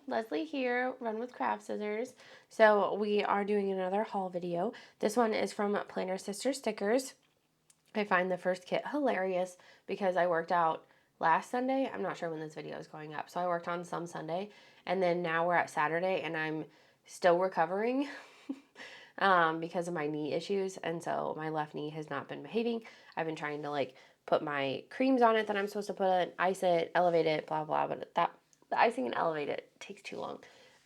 Leslie here, Run with Craft Scissors. So we are doing another haul video. This one is from Plannersisterstickers. I find the first kit hilarious because I worked out last Sunday. I'm not sure when this video is going up. So I worked on some Sunday, and then now we're at Saturday and I'm still recovering because of my knee issues. And so my left knee has not been behaving. I've been trying to put my creams on it that I'm supposed to put, ice it, elevate it, blah, blah, but the icing and elevate it takes too long.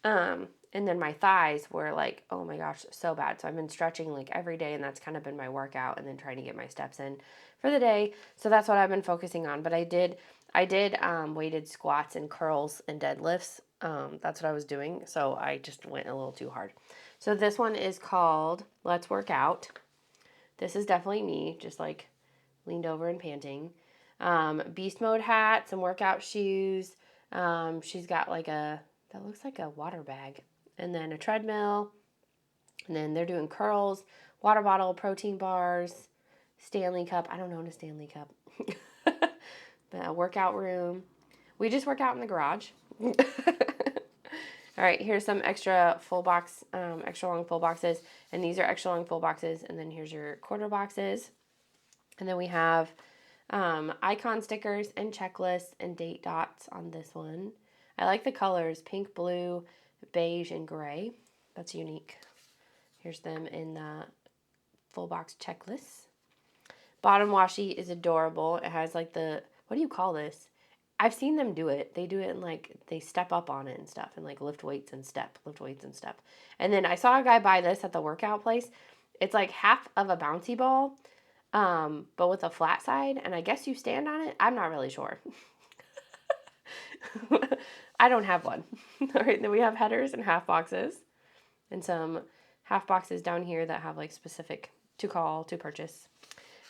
And then my thighs were oh my gosh, so bad. So I've been stretching every day, and that's kind of been my workout, and then trying to get my steps in for the day. So that's what I've been focusing on. But I did weighted squats and curls and deadlifts. That's what I was doing. So I just went a little too hard. So this one is called Let's Work Out. This is definitely me, just leaned over and panting. Beast mode hat, some workout shoes. She's got that looks like a water bag, and then a treadmill, and then they're doing curls, water bottle, protein bars, Stanley cup. I don't own a Stanley cup. A workout room. We just work out in the garage. All right, here's some extra full box, extra long full boxes, and these are extra long full boxes, and then here's your quarter boxes. And then we have icon stickers and checklists and date dots on this one. I like the colors, pink, blue, beige, and gray. That's unique. Here's them in the full box checklists. Bottom washi is adorable. It has what do you call this? I've seen them do it. They do it in they step up on it and stuff, and lift weights and step. And then I saw a guy buy this at the workout place. It's half of a bouncy ball, but with a flat side, and I guess you stand on it. I'm not really sure. I don't have one. All right, then we have headers and half boxes, and some half boxes down here that have specific to call to purchase.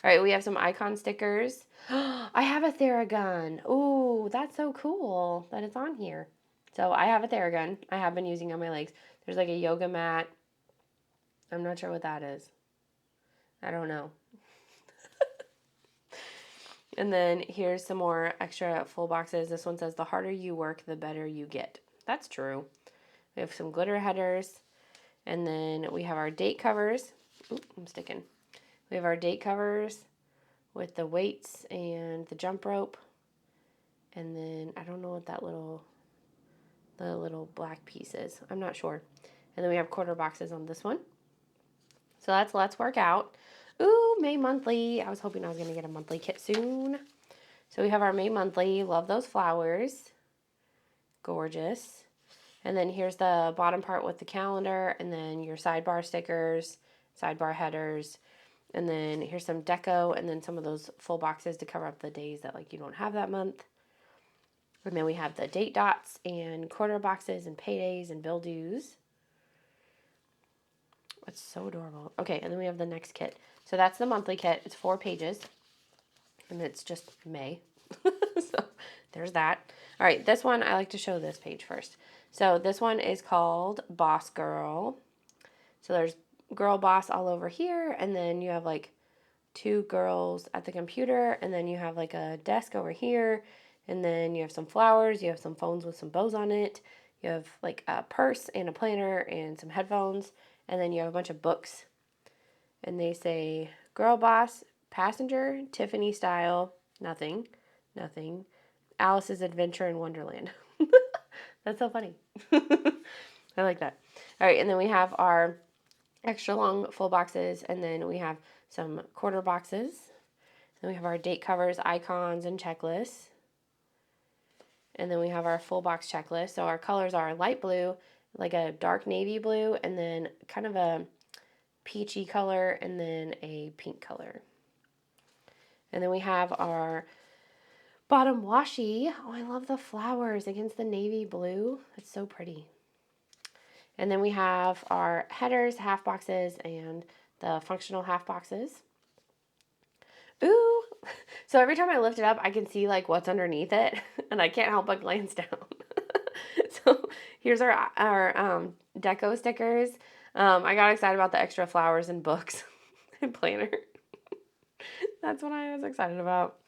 All right, we have some icon stickers. I have a Theragun. Oh, that's so cool that it's on here. So I have a Theragun. I have been using on my legs. There's a yoga mat. I'm not sure what that is. I don't know. And then here's some more extra full boxes. This one says, the harder you work, the better you get. That's true. We have some glitter headers. And then we have our date covers. Ooh, I'm sticking. We have our date covers with the weights and the jump rope. And then I don't know what the little black piece is. I'm not sure. And then we have quarter boxes on this one. So that's Let's Work Out. Ooh, May monthly. I was hoping I was going to get a monthly kit soon. So we have our May monthly. Love those flowers. Gorgeous. And then here's the bottom part with the calendar, and then your sidebar stickers, sidebar headers. And then here's some deco, and then some of those full boxes to cover up the days that you don't have that month. And then we have the date dots and quarter boxes and paydays and bill dues. It's so adorable. Okay, and then we have the next kit. So that's the monthly kit. It's 4 pages, and it's just May. So there's that. All right, this one, I like to show this page first. So this one is called Boss Girl. So there's girl boss all over here, and then you have 2 girls at the computer, and then you have a desk over here, and then you have some flowers, you have some phones with some bows on it, you have a purse and a planner and some headphones, and then you have a bunch of books, and they say girl boss, passenger, Tiffany style, nothing, Alice's Adventure in Wonderland. That's so funny. I like that. All right, and then we have our extra long full boxes, and then we have some quarter boxes. Then we have our date covers, icons, and checklists. And then we have our full box checklist. So our colors are light blue, a dark navy blue, and then kind of a peachy color, and then a pink color. And then we have our bottom washi. Oh, I love the flowers against the navy blue. It's so pretty. And then we have our headers, half boxes, and the functional half boxes. Ooh! So every time I lift it up, I can see what's underneath it, and I can't help but glance down. So here's our deco stickers. I got excited about the extra flowers and books and planner. That's what I was excited about.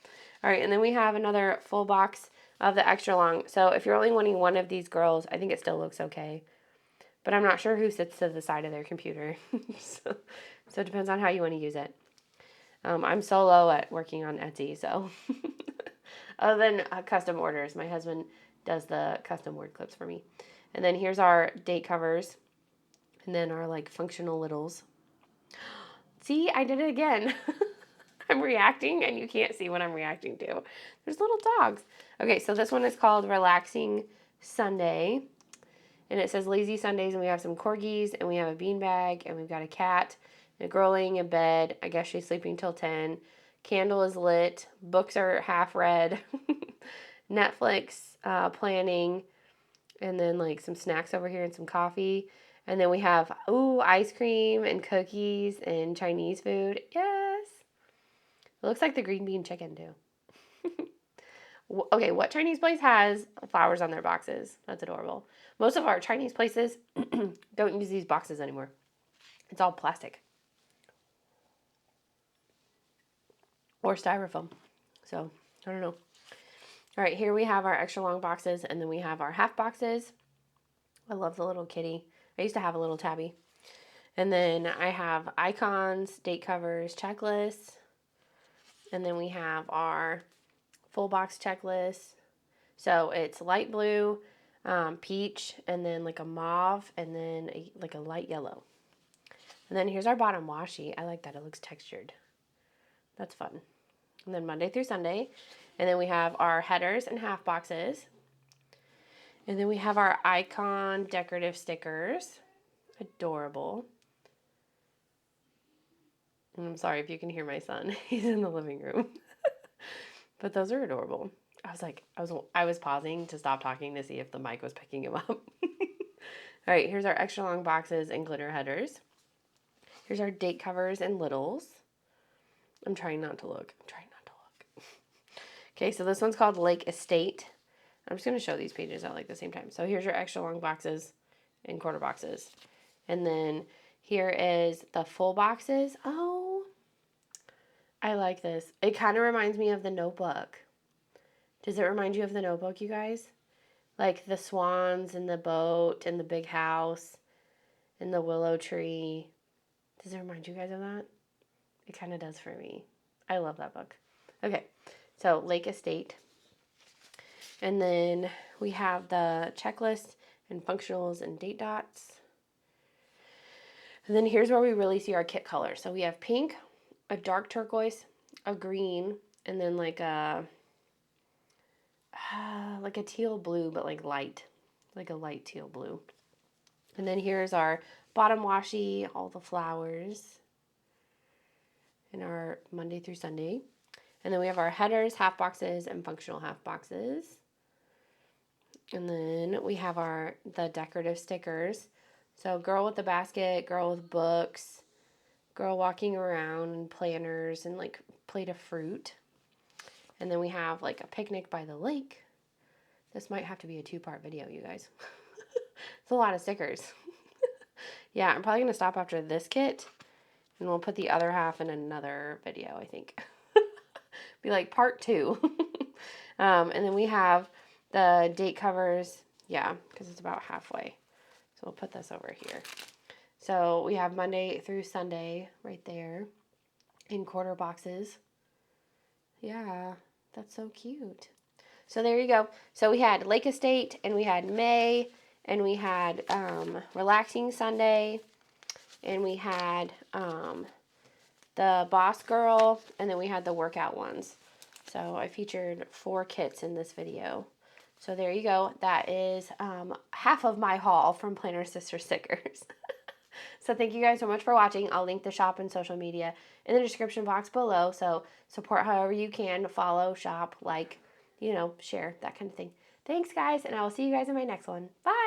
All right, and then we have another full box of the extra long. So if you're only wanting one of these girls, I think it still looks okay. But I'm not sure who sits to the side of their computer. so it depends on how you want to use it. I'm solo at working on Etsy, so other than custom orders, my husband does the custom word clips for me. And then here's our date covers, and then our like functional littles. See, I did it again. I'm reacting, and you can't see what I'm reacting to. There's little dogs. Okay, so this one is called Relaxing Sunday, and it says Lazy Sundays, and we have some corgis, and we have a beanbag, and we've got a cat, and a girl laying in bed. I guess she's sleeping till 10. Candle is lit. Books are half read. Netflix, planning, and then like some snacks over here and some coffee. And then we have, ice cream and cookies and Chinese food. Yes. It looks like the green bean chicken too. Okay, what Chinese place has flowers on their boxes? That's adorable. Most of our Chinese places don't use these boxes anymore. It's all plastic. Or styrofoam. So, I don't know. All right, here we have our extra long boxes, and then we have our half boxes. I love the little kitty. I used to have a little tabby. And then I have icons, date covers, checklists. And then we have our full box checklist. So it's light blue, peach, and then like a mauve, and then like a light yellow. And then here's our bottom washi. I like that. It looks textured. That's fun. And then Monday through Sunday. And then we have our headers and half boxes. And then we have our icon decorative stickers. Adorable. And I'm sorry if you can hear my son. He's in the living room. But those are adorable. I was pausing to stop talking to see if the mic was picking him up. All right, here's our extra long boxes and glitter headers. Here's our date covers and littles. I'm trying not to look. Okay, so this one's called Lake Estate. I'm just going to show these pages at like the same time. So here's your extra long boxes and quarter boxes. And then here is the full boxes. Oh, I like this. It kind of reminds me of the Notebook. Does it remind you of the Notebook, you guys? Like the swans and the boat and the big house and the willow tree. Does it remind you guys of that? It kind of does for me. I love that book. Okay, so Lake Estate. And then we have the checklist and functionals and date dots. And then here's where we really see our kit colors. So we have pink, a dark turquoise, a green, and then like a teal blue, but like a light teal blue. And then here's our bottom washi, all the flowers, and our Monday through Sunday. And then we have our headers, half boxes, and functional half boxes. And then we have the decorative stickers. So girl with the basket, girl with books, girl walking around, and planners, and like plate of fruit. And then we have like a picnic by the lake. This might have to be a 2-part video, you guys. It's a lot of stickers. Yeah, I'm probably going to stop after this kit, and we'll put the other half in another video, I think. Be like part 2. And then we have the date covers, yeah, because it's about halfway. So we'll put this over here. So we have Monday through Sunday right there in quarter boxes. Yeah, that's so cute. So there you go. So we had Lake Estate, and we had May, and we had Relaxing Sunday, and we had the Boss Girl, and then we had the workout ones. So I featured 4 kits in this video. So there you go. That is half of my haul from Plannersisterstickers. So thank you guys so much for watching. I'll link the shop and social media in the description box below. So support however you can. Follow, shop, like, share, that kind of thing. Thanks, guys, and I will see you guys in my next one. Bye!